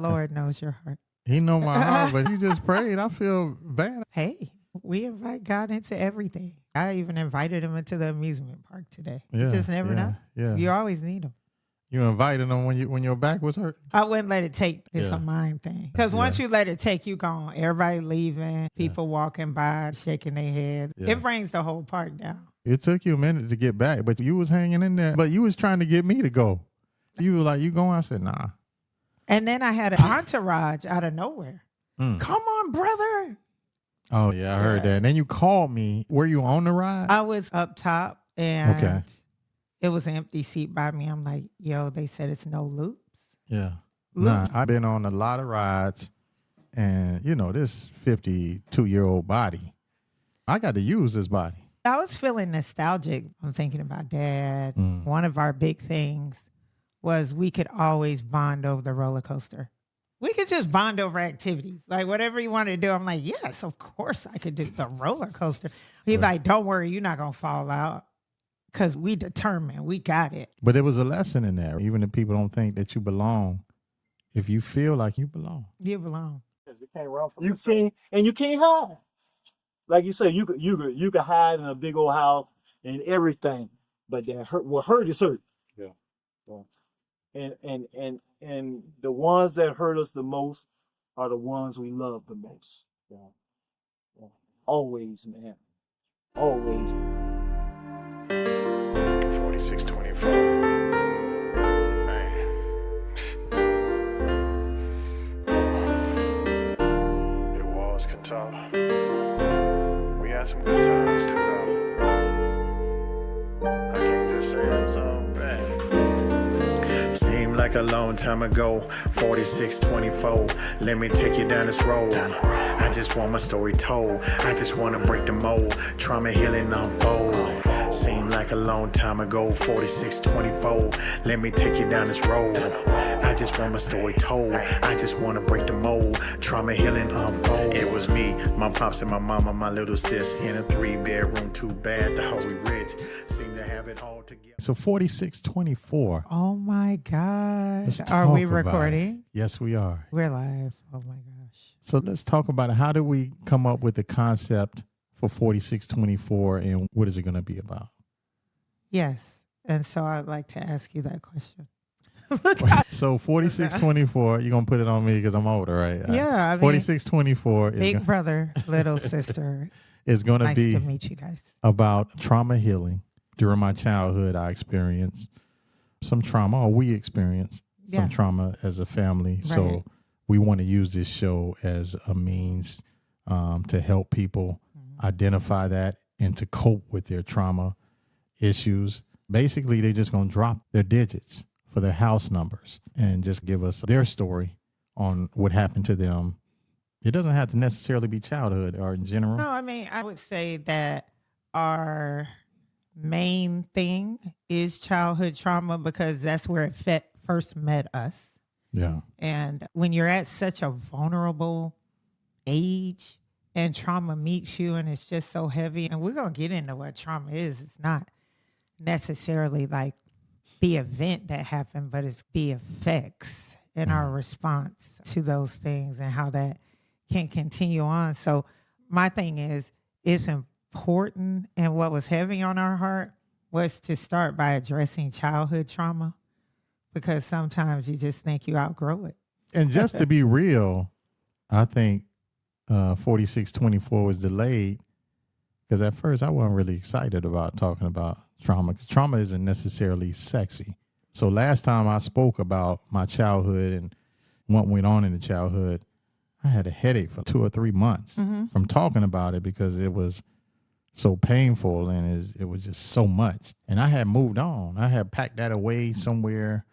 Lord knows your heart. He know my heart, but you just prayed. I feel bad. Hey, we invite God into everything. I even invited him into the amusement park today. Yeah, You just never know. Yeah. You always need him. You invited him when your back was hurt? I wouldn't let it take. It's Yeah. a mind thing. Because once you let it take, you gone. Everybody leaving, people walking by, shaking their head. Yeah. It brings the whole park down. It took you a minute to get back, but you was hanging in there. But you was trying to get me to go. You were like, you going? I said, nah. And then I had an entourage out of nowhere. Come on, brother. Oh, yeah, I heard that. And then you called me. Were you on the ride? I was up top and it was an empty seat by me. I'm like, yo, they said it's no loops. Yeah. Nah, I've been on a lot of rides and, this 52-year-old body, I got to use this body. I was feeling nostalgic. I'm thinking about Dad. One of our big things was we could always bond over the roller coaster. We could just bond over activities. Like whatever you want to do. I'm like, yes, of course I could do the roller coaster. He's like, don't worry, you're not going to fall out. Because we determined, we got it. But there was a lesson in there. Even if people don't think that you belong, if you feel like you belong. You belong. You can't run from you can't hide. Like you say, you could hide in a big old house and everything, but that hurt. What hurt is hurt. Yeah. And the ones that hurt us the most are the ones we love the most. Yeah. Always, man. Always. 4624. Man. It was Kentucky. We had some good times too, though. I can't just say it was all bad. Seemed like a long time ago, 4624. Let me take you down this road. I just want my story told. I just want to break the mold. Trauma healing unfold. Seemed like a long time ago, 4624. Let me take you down this road. I just want my story told. I just want to break the mold. Trauma healing unfold. It was me, my pops and my mama, my little sis in a 3-bedroom, too bad. The holy rich seemed to have it all together. So 4624. Oh my gosh. Let's Are we talk about recording? it. Yes, we are. We're live. Oh my gosh. So let's talk about it. How did we come up with the concept for 4624 and what is it going to be about? Yes. And so I'd like to ask you that question. So 4624, you're going to put it on me because I'm older, right? Yeah. I mean, 4624 is big brother, little sister. is going to nice be to meet you guys. About trauma healing. During my childhood, I experienced some trauma, or we experienced some trauma as a family. Right. So we want to use this show as a means to help people identify that and to cope with their trauma issues. Basically, they're just going to drop their digits for their house numbers and just give us their story on what happened to them. It doesn't have to necessarily be childhood or in general. No, I mean, I would say that our main thing is childhood trauma because that's where it first met us. Yeah. And when you're at such a vulnerable age and trauma meets you and it's just so heavy, and we're going to get into what trauma is. It's not necessarily like the event that happened, but it's the effects and our response to those things and how that can continue on. So my thing is, it's important, and what was heavy on our heart was to start by addressing childhood trauma, because sometimes you just think you outgrow it. And just to be real, I think 4624 was delayed because at first I wasn't really excited about talking about trauma, because trauma isn't necessarily sexy. So last time I spoke about my childhood and what went on in the childhood, I had a headache for 2 or 3 months from talking about it because it was so painful and it was just so much. And I had moved on. I had packed that away somewhere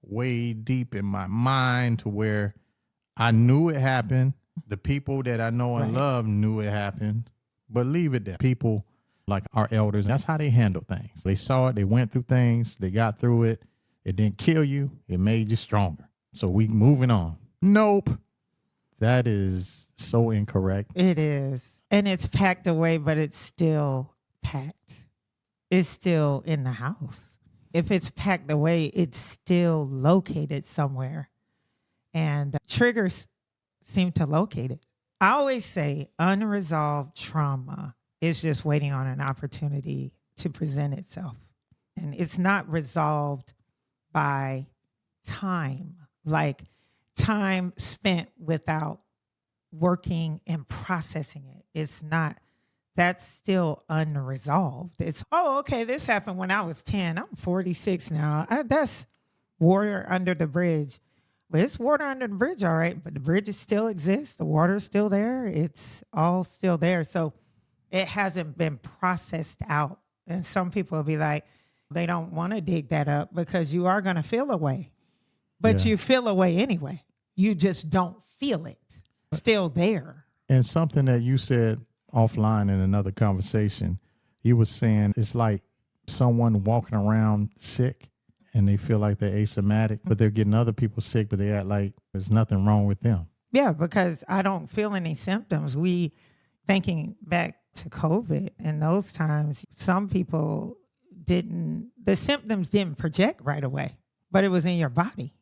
way deep in my mind to where I knew it happened. The people that I know and love knew it happened, but leave it there. People like our elders, that's how they handle things. They saw it, they went through things, they got through it. It didn't kill you, it made you stronger. So we moving on. Nope. That is so incorrect. It is. And it's packed away, but it's still packed. It's still in the house. If it's packed away, it's still located somewhere. and triggers seem to locate it. I always say unresolved trauma is just waiting on an opportunity to present itself. And it's not resolved by time, like time spent without working and processing it. It's not, that's still unresolved. It's, oh, okay, this happened when I was 10. I'm 46 now. That's water under the bridge. But it's water under the bridge, all right, but the bridge still exists. The water's still there. It's all still there. So it hasn't been processed out. And some people will be like, they don't want to dig that up because you are going to feel a way. But you feel a way anyway. You just don't feel it. Still there. And something that you said offline in another conversation, you were saying it's like someone walking around sick and they feel like they're asymptomatic, but they're getting other people sick, but they act like there's nothing wrong with them. Yeah, because I don't feel any symptoms. Thinking back to COVID and those times, some people the symptoms didn't project right away, but it was in your body.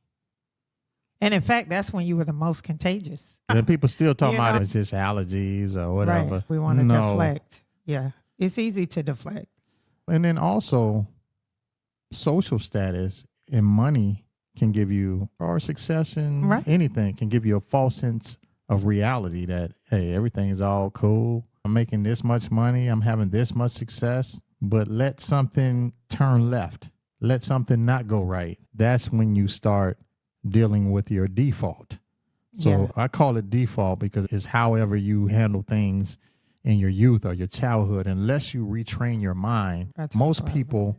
And in fact, that's when you were the most contagious. And people still talking about it's just allergies or whatever. Right. We want to deflect. Yeah, it's easy to deflect. And then also, social status and money can give you, or success in anything can give you a false sense of reality that, hey, everything is all cool. I'm making this much money. I'm having this much success. But let something turn left. Let something not go right. That's when you start dealing with your default. So I call it default because it's however you handle things in your youth or your childhood. Unless you retrain your mind, most people,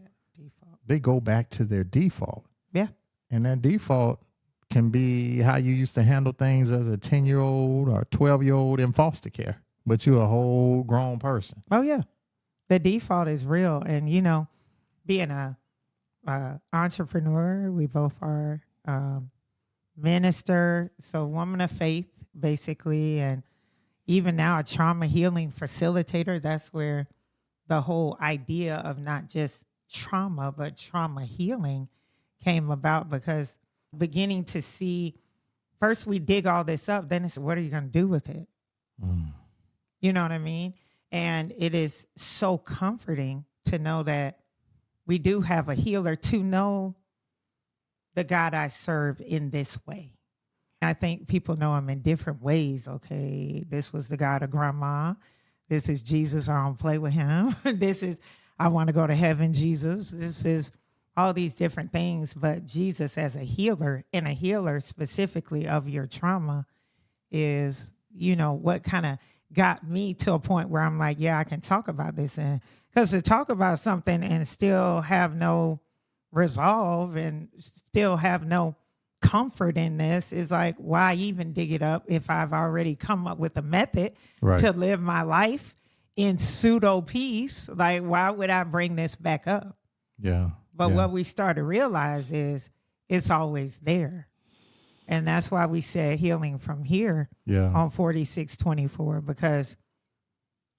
they go back to their default. Yeah. And that default can be how you used to handle things as a 10-year-old or 12-year-old in foster care. But you're a whole grown person. Oh, yeah. The default is real. And, you know, being a entrepreneur, we both are minister, so woman of faith, basically. And even now, a trauma healing facilitator. That's where the whole idea of not just trauma, but trauma healing came about, because beginning to see, first we dig all this up, then it's what are you going to do with it? You know what I mean? And it is so comforting to know that we do have a healer, to know the God I serve in this way. I think people know him in different ways. Okay, this was the God of grandma. This is Jesus. I don't play with him. This is, I want to go to heaven, Jesus. This is all these different things. But Jesus as a healer, and a healer specifically of your trauma, is, you know, what kind of got me to a point where I'm like, yeah, I can talk about this. And because to talk about something and still have no resolve and still have no comfort in this is like, why even dig it up if I've already come up with a method to live my life in pseudo peace? Like, why would I bring this back up? Yeah. But what we start to realize is it's always there. And that's why we said healing from here on 4624, because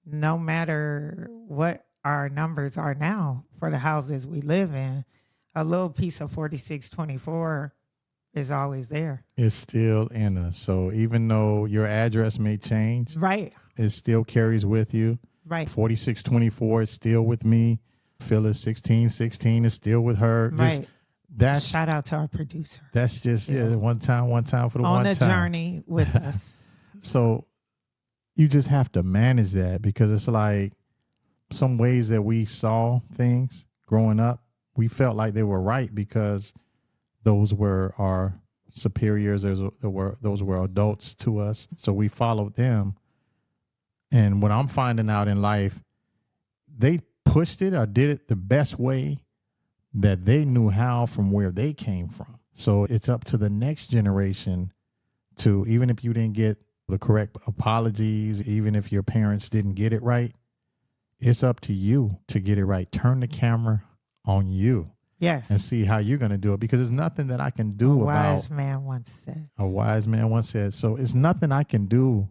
no matter what our numbers are now for the houses we live in, a little piece of 4624 is always there. It's still in us. So even though your address may change, it still carries with you. 4624 is still with me. Phyllis 1616 is still with her. That's, shout out to our producer. That's just one time for the on one time. On a journey with us. So you just have to manage that, because it's like some ways that we saw things growing up, we felt like they were right because those were our superiors. Those were adults to us. So we followed them. And what I'm finding out in life, they pushed it or did it the best way that they knew how from where they came from. So it's up to the next generation to, even if you didn't get the correct apologies, even if your parents didn't get it right, it's up to you to get it right. Turn the camera on you. Yes. And see how you're going to do it, because there's nothing that I can do about. A wise man once said. A wise man once said. So it's nothing I can do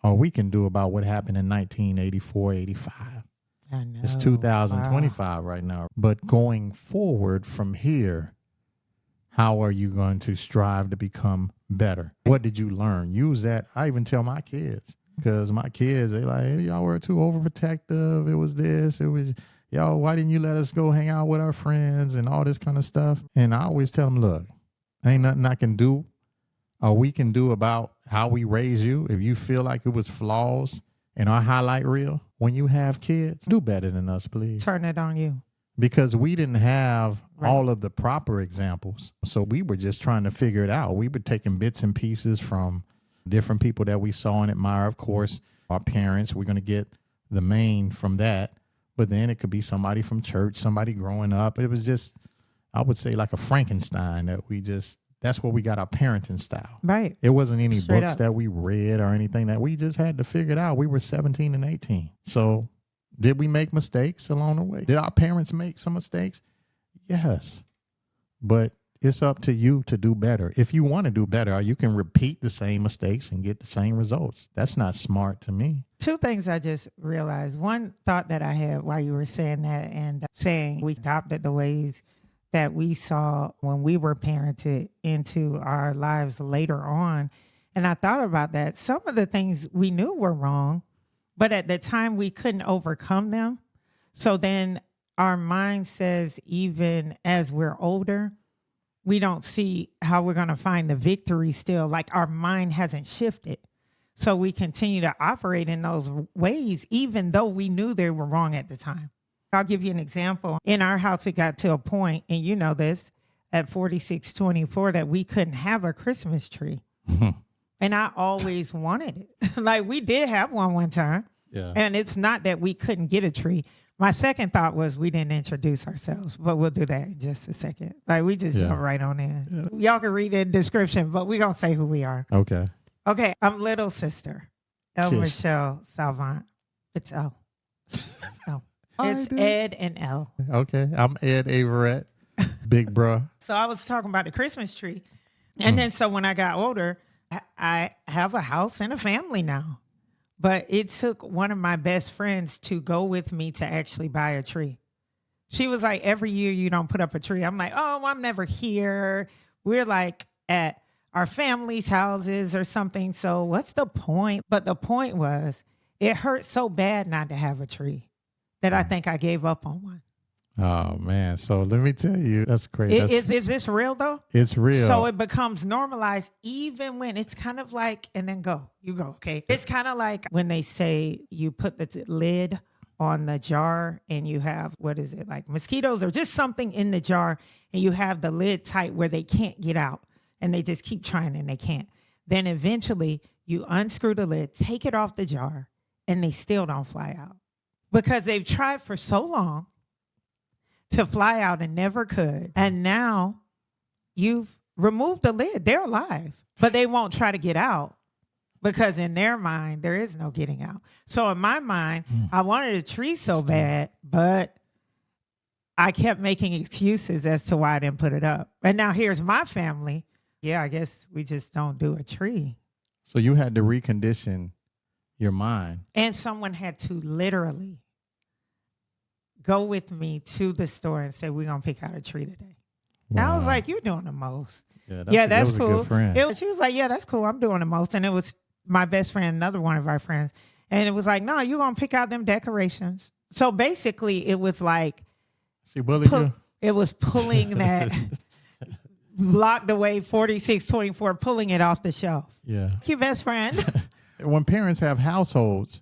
or we can do about what happened in 1984, 85. I know. It's 2025 right now. But going forward from here, How are you going to strive to become better? What did you learn? Use that. I even tell my kids, because my kids, they like, hey, y'all were too overprotective. It was this. It was, yo, why didn't you let us go hang out with our friends and all this kind of stuff? And I always tell them, look, ain't nothing I can do or we can do about how we raise you. If you feel like it was flaws in our highlight reel when you have kids, do better than us, please. Turn it on you. Because we didn't have all of the proper examples. So we were just trying to figure it out. We were taking bits and pieces from different people that we saw and admire. Of course, our parents, we're going to get the main from that. But then it could be somebody from church, somebody growing up. It was just, I would say, like a Frankenstein that we just, that's where we got our parenting style. Right. It wasn't any Straight books up. that we read or anything that we just had to figure it out. We were 17 and 18. So did we make mistakes along the way? Did our parents make some mistakes? Yes. But it's up to you to do better. If you want to do better, you can repeat the same mistakes and get the same results. That's not smart to me. Two things I just realized. One thought that I had while you were saying that and saying we adopted the ways that we saw when we were parented into our lives later on. And I thought about that. Some of the things we knew were wrong, but at the time we couldn't overcome them. So then our mind says, even as we're older, we don't see how we're going to find the victory still. Like our mind hasn't shifted. So we continue to operate in those ways, even though we knew they were wrong at the time. I'll give you an example. In our house, it got to a point, and you know this, at 4624, that we couldn't have a Christmas tree. And I always wanted it. Like we did have one time. Yeah. And it's not that we couldn't get a tree. My second thought was we didn't introduce ourselves, but we'll do that in just a second. Like we just jump right on in. Y'all can read the description, but we're going to say who we are. Okay. Okay, I'm little sister, El Shish. Michelle Salvant. It's L. It's L. It's Ed and L. Okay. I'm Ed Averette, big bro. So I was talking about the Christmas tree. And then so when I got older, I have a house and a family now. But it took one of my best friends to go with me to actually buy a tree. She was like, every year you don't put up a tree. I'm like, oh, I'm never here. We're like at our family's houses or something. So what's the point? But the point was it hurt so bad not to have a tree that I think I gave up on one. Oh, man. So let me tell you, that's great. Is this real though? It's real. So it becomes normalized even when it's kind of like, and then you go, okay. It's kind of like when they say you put the lid on the jar and you have, what is it, like mosquitoes or just something in the jar and you have the lid tight where they can't get out and they just keep trying and they can't. Then eventually you unscrew the lid, take it off the jar, and they still don't fly out because they've tried for so long to fly out and never could. And now you've removed the lid. They're alive, but they won't try to get out because in their mind, there is no getting out. So in my mind, I wanted a tree so bad, but I kept making excuses as to why I didn't put it up. And now here's my family. Yeah, I guess we just don't do a tree. So you had to recondition your mind. And someone had to literally go with me to the store and say, we're going to pick out a tree today. And I was like, you're doing the most. Yeah, that's that was cool. a good friend. She was like, yeah, that's cool. I'm doing the most. And it was my best friend, another one of our friends. And it was like, no, you're going to pick out them decorations. So basically it was like, She bullied you? it was pulling that locked away 4624, pulling it off the shelf. Yeah. Your best friend. When parents have households,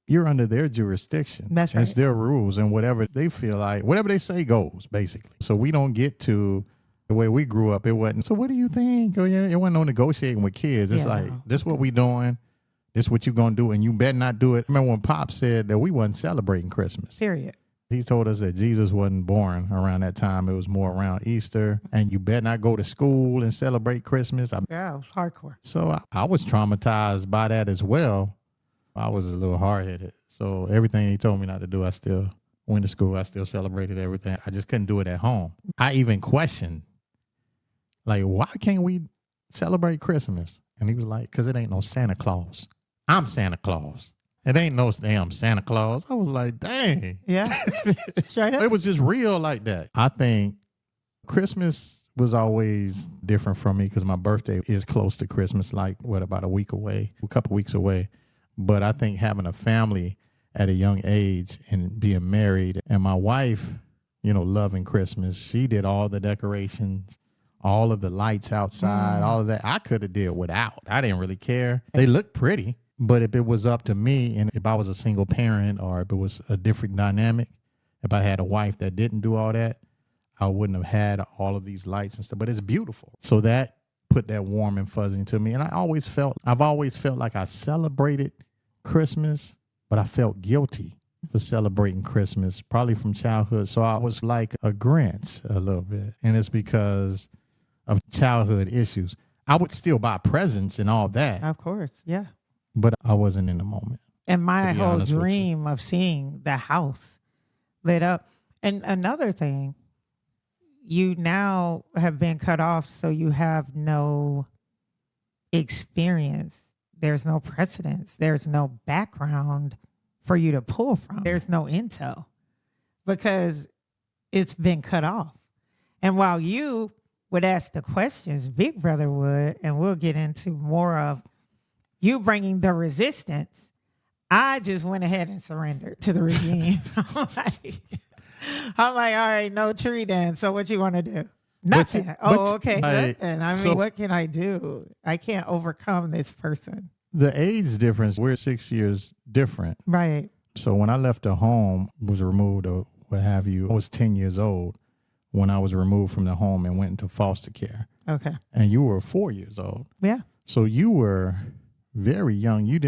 you're under their jurisdiction. That's right. It's their rules, and whatever they feel like, whatever they say goes, basically. So we don't get to the way we grew up. It wasn't, so what do you think? Oh, yeah, it wasn't no negotiating with kids. It's like, this what we doing. This what you going to do, and you better not do it. I remember when Pop said that we wasn't celebrating Christmas. Period. He told us that Jesus wasn't born around that time. It was more around Easter, and you better not go to school and celebrate Christmas. Yeah, it was hardcore. So I was traumatized by that as well. I was a little hard-headed. So everything he told me not to do, I still went to school. I still celebrated everything. I just couldn't do it at home. I even questioned, like, why can't we celebrate Christmas? And he was like, because it ain't no Santa Claus. I'm Santa Claus. It ain't no damn Santa Claus. I was like, dang. Yeah. Straight up. It was just real like that. I think Christmas was always different from me because my birthday is close to Christmas, like about a week away, a couple weeks away. But I think having a family at a young age and being married, and my wife, loving Christmas, she did all the decorations, all of the lights outside, all of that. I could have did without. I didn't really care. They looked pretty, but if it was up to me, and if I was a single parent or if it was a different dynamic, if I had a wife that didn't do all that, I wouldn't have had all of these lights and stuff. But it's beautiful. So that put that warm and fuzzy to me. And I've always felt like I celebrated Christmas, but I felt guilty for celebrating Christmas, probably from childhood. So I was like a Grinch a little bit. And it's because of childhood issues. I would still buy presents and all that. Of course, yeah. But I wasn't in the moment. And my whole dream of seeing the house lit up. And another thing, you now have been cut off, so you have no experience. There's no precedence. There's no background for you to pull from. There's no intel because it's been cut off. And while you would ask the questions, Big Brother would, and we'll get into more of you bringing the resistance, I just went ahead and surrendered to the regime. I'm like, all right, no tree then. So what you want to do? Nothing. Okay. Nothing. I mean, what can I do? I can't overcome this person. The age difference, we're 6 years different. Right. So when I left the home, was removed or what have you, I was 10 years old when I was removed from the home and went into foster care. Okay. And you were 4 years old. Yeah. So you were very young. You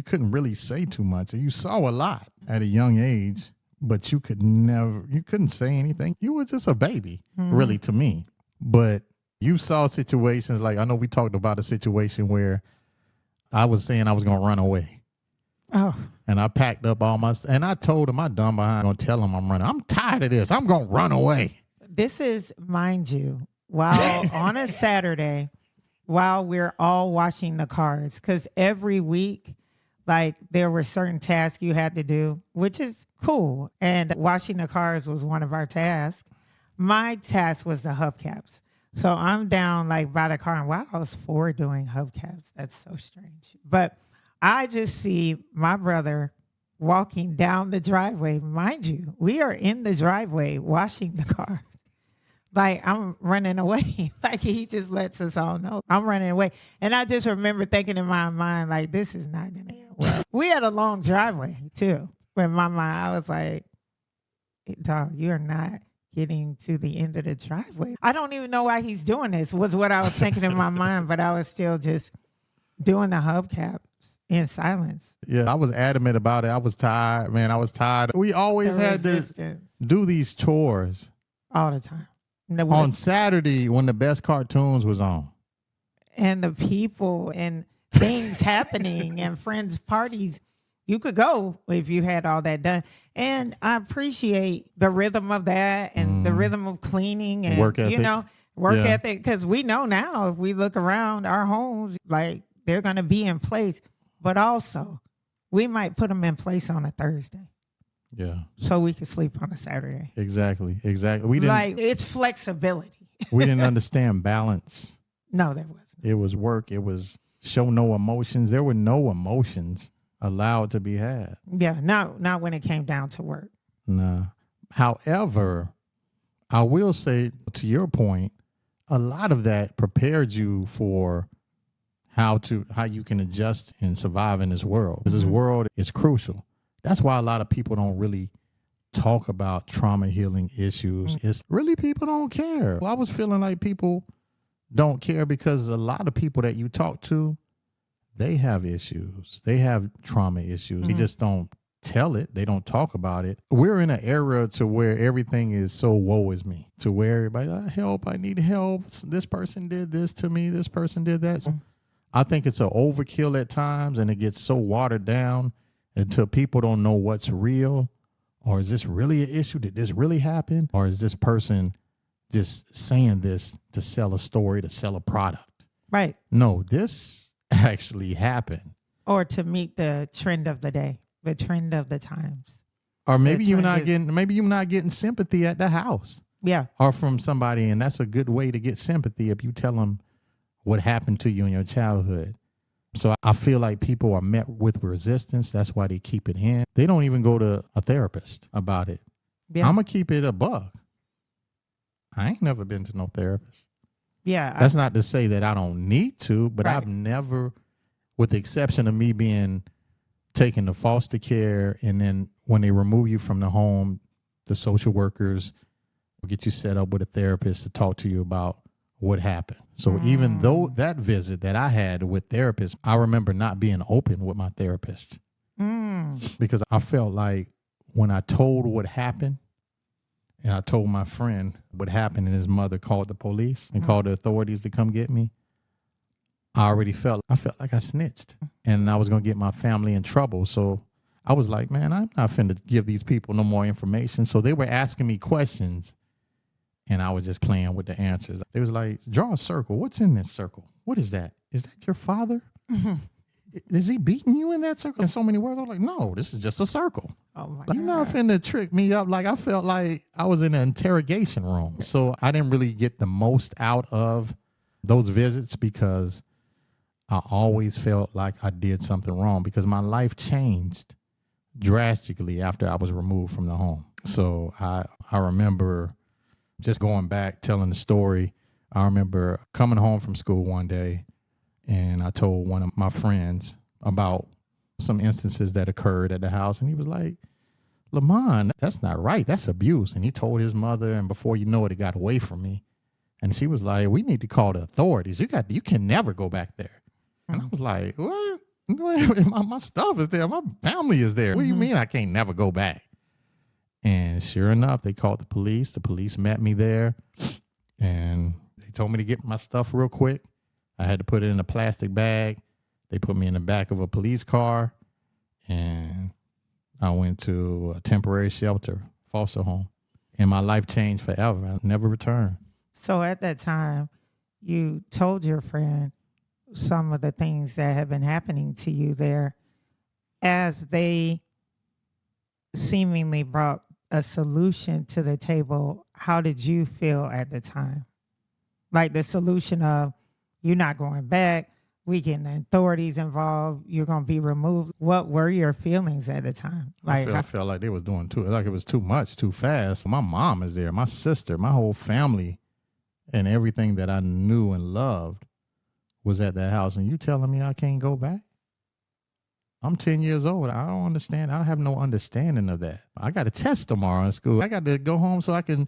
couldn't really say too much. You saw a lot at a young age, but you couldn't say anything. You were just a baby, really, to me. But you saw situations like, I know we talked about a situation where I was saying I was going to run away. Oh. And I packed up all my stuff. And I told him, I dumb behind, going to tell him I'm running. I'm tired of this. I'm going to run away. This is, mind you, while on a Saturday, while we're all washing the cars, because every week, like, there were certain tasks you had to do, which is cool. And washing the cars was one of our tasks. My task was the hubcaps. So I'm down like by the car, and wow, I was 4 doing hubcaps. That's so strange. But I just see my brother walking down the driveway. Mind you, we are in the driveway washing the cars. Like, I'm running away. Like, he just lets us all know I'm running away. And I just remember thinking in my mind, like, this is not going to end well. We had a long driveway, too. In my mind, I was like, dog, you're not getting to the end of the driveway. I don't even know why he's doing this, was what I was thinking in my mind. But I was still just doing the hubcaps in silence. Yeah, I was adamant about it. I was tired, man. I was tired. We always had to do these chores. All the time. On Saturday when the best cartoons was on. And the people and things happening and friends' parties, you could go if you had all that done. And I appreciate the rhythm of that and the rhythm of cleaning and, work ethic. Work ethic. Because we know now if we look around our homes, like, they're going to be in place. But also, we might put them in place on a Thursday. Yeah. So we could sleep on a Saturday. Exactly. We didn't, it's flexibility. we didn't understand balance. No, there wasn't. It was work. It was show no emotions. There were no emotions allowed to be had. Yeah, not when it came down to work. No. However, I will say, to your point, a lot of that prepared you for how you can adjust and survive in this world. Because this world is crucial. That's why a lot of people don't really talk about trauma healing issues. It's really people don't care. Well, I was feeling like people don't care because a lot of people that you talk to, they have issues. They have trauma issues. They just don't tell it. They don't talk about it. We're in an era to where everything is so woe is me, to where everybody, help, I need help. This person did this to me. This person did that. So I think it's an overkill at times, and it gets so watered down until people don't know what's real, or is this really an issue? Did this really happen? Or is this person just saying this to sell a story, to sell a product? Right. No, this actually happened. Or to meet the trend of the day, the trend of the times. Or maybe you're not getting sympathy at the house. Yeah. or from somebody, and that's a good way to get sympathy if you tell them what happened to you in your childhood. So I feel like people are met with resistance. That's why they keep it in. They don't even go to a therapist about it. Yeah. I'm going to keep it a buck. I ain't never been to no therapist. Yeah. That's not to say that I don't need to, but Right. I've never, with the exception of me being taken to foster care, and then when they remove you from the home, the social workers will get you set up with a therapist to talk to you about what happened. So even though that visit that I had with therapists, I remember not being open with my therapist because I felt like when I told what happened, and I told my friend what happened, and his mother called the police and called the authorities to come get me, I felt like I snitched, and I was going to get my family in trouble. So I was like, man, I'm not finna give these people no more information. So they were asking me questions, and I was just playing with the answers. They was like, draw a circle. What's in this circle? What is that? Is that your father? Is he beating you in that circle? In so many words, I was like, no, this is just a circle. Oh my Like, you're God. not finna trick me up. Like, I felt like I was in an interrogation room. So I didn't really get the most out of those visits because I always felt like I did something wrong, because my life changed drastically after I was removed from the home. So I remember just going back, telling the story. I remember coming home from school one day, and I told one of my friends about some instances that occurred at the house. And he was like, Lamont, that's not right. That's abuse. And he told his mother, and before you know it, it got away from me. And she was like, we need to call the authorities. You can never go back there. And I was like, what? My stuff is there. My family is there. What do you mean I can't never go back? And sure enough, they called the police. The police met me there, and they told me to get my stuff real quick. I had to put it in a plastic bag. They put me in the back of a police car, and I went to a temporary shelter, foster home, and my life changed forever. I never returned. So at that time, you told your friend some of the things that have been happening to you there. As they seemingly brought a solution to the table, how did you feel at the time? Like the solution of, you're not going back, we getting the authorities involved, you're going to be removed. What were your feelings at the time? Like, I felt like they was doing it was too much, too fast. My mom is there, my sister, my whole family, and everything that I knew and loved was at that house. And you telling me I can't go back? I'm 10 years old. I don't understand. I have no understanding of that. I got a test tomorrow in school. I got to go home so I can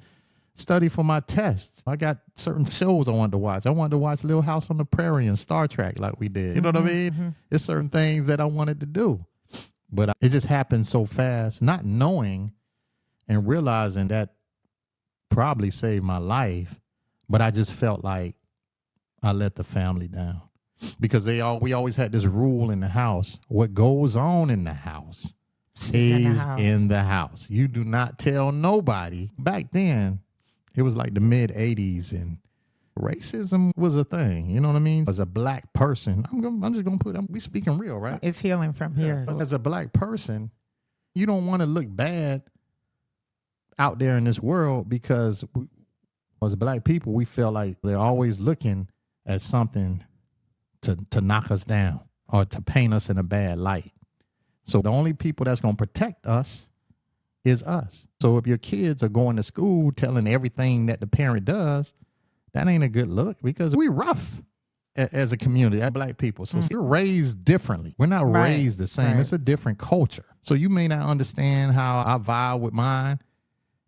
study for my tests. I got certain shows I wanted to watch. I wanted to watch Little House on the Prairie and Star Trek like we did. You know what I mean? It's certain things that I wanted to do. But it just happened so fast, not knowing and realizing that probably saved my life. But I just felt like I let the family down. Because we always had this rule in the house. What goes on in the house stays in the house. You do not tell nobody. Back then, it was like the mid-'80s, and racism was a thing. You know what I mean? As a black person, I'm just going to we speaking real, right? it's healing from here. As a black person, you don't want to look bad out there in this world, because as black people, we feel like they're always looking at something to knock us down or to paint us in a bad light. So the only people that's going to protect us is us. So if your kids are going to school telling everything that the parent does, that ain't a good look, because we rough as a community, as black people. So we're raised differently. We're not raised the same. It's a different culture. So you may not understand how I vibe with mine,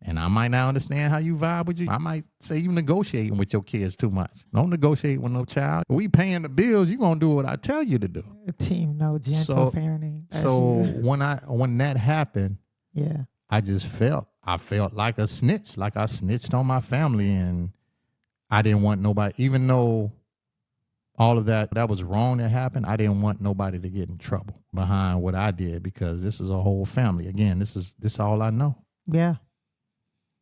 and I might not understand how you vibe with you. I might say you negotiating with your kids too much. Don't negotiate with no child. We paying the bills. You gonna do what I tell you to do. Team no gentle parenting. That's So you. when that happened, Yeah. I felt like a snitch. Like I snitched on my family, and I didn't want nobody, even though all of that was wrong that happened, I didn't want nobody to get in trouble behind what I did, because this is a whole family. Again, this is all I know. Yeah.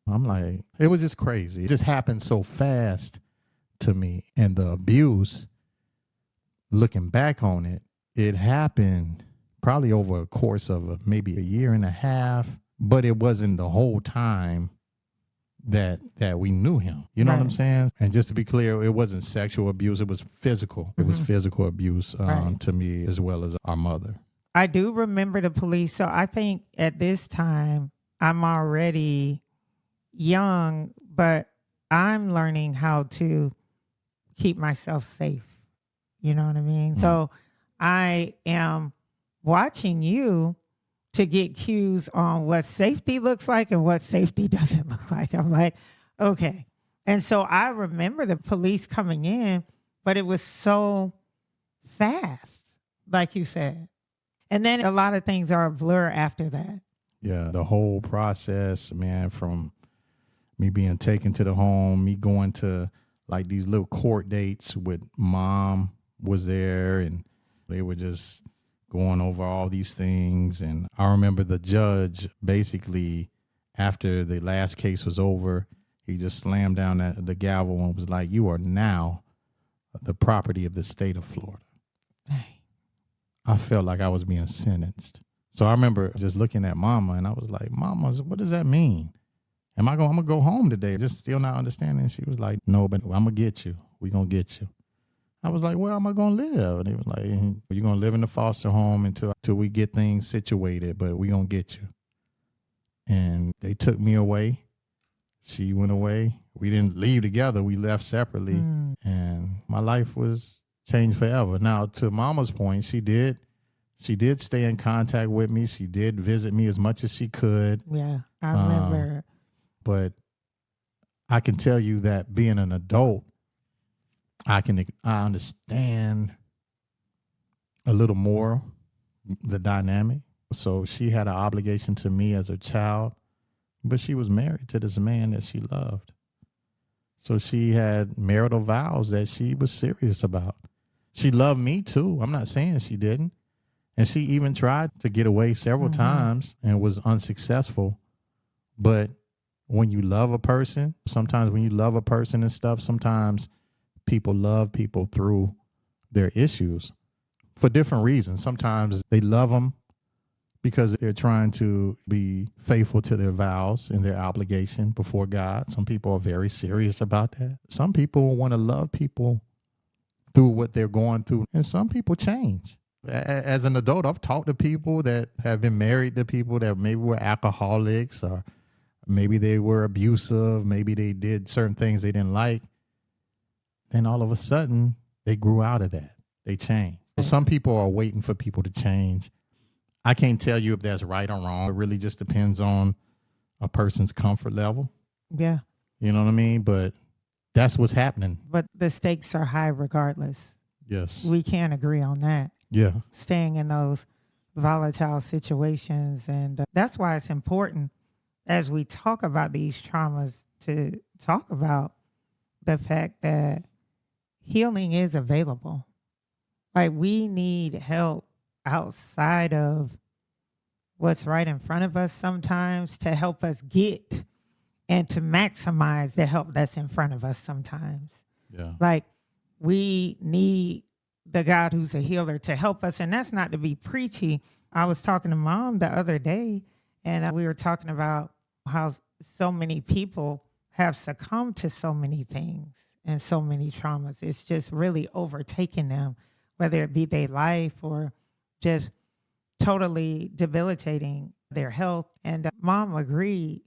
I'm like, it was just crazy. It just happened so fast to me. And the abuse, looking back on it, it happened probably over a course of maybe a year and a half, but it wasn't the whole time that we knew him. You know what I'm Right. saying? And just to be clear, it wasn't sexual abuse. It was physical. It was physical abuse Right. to me as well as our mother. I do remember the police. So I think at this time, I'm already young, but I'm learning how to keep myself safe. You know what I mean? So I am watching you to get cues on what safety looks like and what safety doesn't look like. I'm like, okay. And so I remember the police coming in, but it was so fast, like you said. And then a lot of things are a blur after that. Yeah, the whole process, man, from me being taken to the home, me going to like these little court dates with mom was there, and they were just going over all these things. And I remember the judge basically, after the last case was over, he just slammed down the gavel and was like, "You are now the property of the state of Florida." I felt like I was being sentenced. So I remember just looking at mama and I was like, "Mama, what does that mean? I'm gonna go home today?" Just still not understanding. She was like, "No, but I'm gonna get you. We're gonna get you." I was like, "Where am I gonna live?" And he was like, "You're gonna live in the foster home until we get things situated, but we're gonna get you." And they took me away. She went away. We didn't leave together. We left separately. And my life was changed forever. Now, to mama's point, she did stay in contact with me. She did visit me as much as she could. Yeah, I remember. But I can tell you that being an adult, I understand a little more the dynamic. So she had an obligation to me as a child, but she was married to this man that she loved. So she had marital vows that she was serious about. She loved me too. I'm not saying she didn't. And she even tried to get away several times and was unsuccessful. But when you love a person, sometimes when you love a person and stuff, sometimes people love people through their issues for different reasons. Sometimes they love them because they're trying to be faithful to their vows and their obligation before God. Some people are very serious about that. Some people want to love people through what they're going through, and some people change. As an adult, I've talked to people that have been married to people that maybe were alcoholics, or maybe they were abusive, maybe they did certain things they didn't like. And all of a sudden, they grew out of that. They changed. So some people are waiting for people to change. I can't tell you if that's right or wrong. It really just depends on a person's comfort level. Yeah. You know what I mean? But that's what's happening. But the stakes are high regardless. Yes. We can't agree on that. Yeah. Staying in those volatile situations. And that's why it's important as we talk about these traumas to talk about the fact that healing is available. Like, we need help outside of what's right in front of us sometimes to help us get and to maximize the help that's in front of us sometimes. Yeah. Like, we need the God who's a healer to help us. And that's not to be preachy. I was talking to mom the other day, and we were talking about how so many people have succumbed to so many things and so many traumas. It's just really overtaken them, whether it be their life or just totally debilitating their health. And mom agreed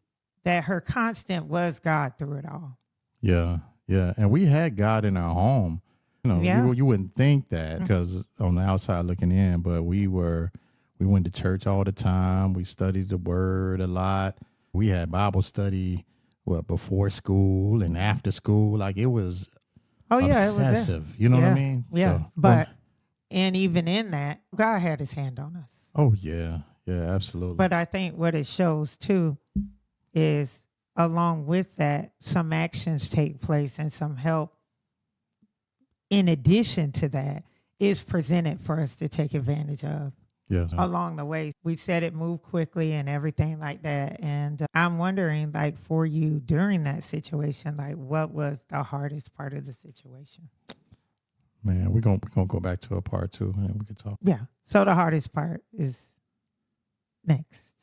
that her constant was God through it all. Yeah. Yeah. And we had God in our home. You know, Yeah. you wouldn't think that because on the outside looking in, but we went to church all the time. We studied the word a lot. We had Bible study before school and after school. Like, it was obsessive. You know what I mean? Yeah. So, But and even in that, God had his hand on us. oh yeah. Yeah, absolutely. But I think what it shows too is, along with that, some actions take place and some help in addition to that is presented for us to take advantage of. Yeah. Along the way. We said it moved quickly and everything like that. And I'm wondering, like, for you during that situation, like, what was the hardest part of the situation? Man, we're gonna go back to a part 2 and we can talk. Yeah. So the hardest part is next.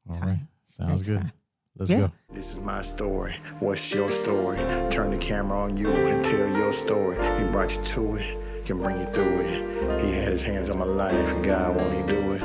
All time. right. Sounds Next good. time. Let's Yeah. go. This is my story. What's your story? Turn the camera on you and tell your story. He brought you to it, can bring you through it. He had his hands on my life, and God won't he do it?